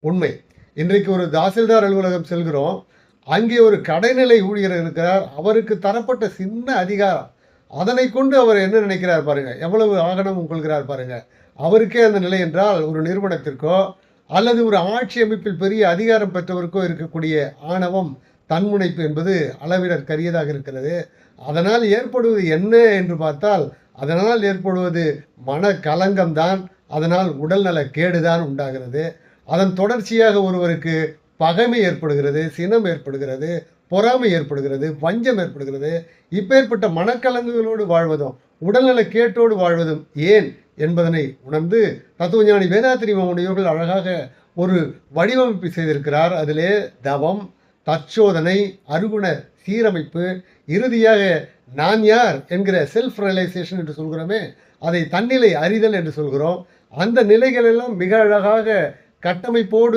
உண்மை. இன்றைக்கு ஒரு தாசில்தார் அலுவலகம் செல்கிறோம். அங்கே ஒரு கடைநிலை ஊழியர் இருக்கிறார். அவருக்கு தரப்பட்ட சின்ன அதிகாரம். அதனைக் கொண்டு அவர் என்ன நினைக்கிறார் பாருங்க. எவ்வளவு ஆணவம் கொள்கிறார் பாருங்க. அவருக்கே அந்த நிலை என்றால், ஒரு நிறுவனத்திற்கோ, அல்லது ஒரு ஆட்சி அமைப்பில் பெரிய அதிகாரம் பெற்றவருக்கோ இருக்கக்கூடிய ஆணவம், தன்முனைப்பு என்பது அளவிடற்கரியதாக இருக்கிறது. அதனால் ஏற்படுவது என்ன என்று பார்த்தால், அதனால் ஏற்படுவது மனக்கலங்கம் தான். அதனால் உடல்நல கேடு தான் உண்டாகிறது. அதன் தொடர்ச்சியாக ஒருவருக்கு பகைமை ஏற்படுகிறது, சினம் ஏற்படுகிறது, பொறாமை ஏற்படுகிறது, வஞ்சம் ஏற்படுகிறது. இப்பேற்பட்ட மனக்கலங்குகளோடு வாழ்வதும், உடல்நல கேட்டோடு வாழ்வதும் ஏன் என்பதனை உணர்ந்து, தத்துவஞானி வேதாத்திரி மாமுனிவர்கள் அழகாக ஒரு வடிவமைப்பு செய்திருக்கிறார். அதிலே தவம், தற்சோதனை, அருகுண சீரமைப்பு, இறுதியாக நான் யார் என்கிற செல்ஃப் ரியலைசேஷன் என்று சொல்கிறோமே, அதை தன்னிலை அறிதல் என்று சொல்கிறோம். அந்த நிலைகள் எல்லாம் மிக அழகாக கட்டமைப்போடு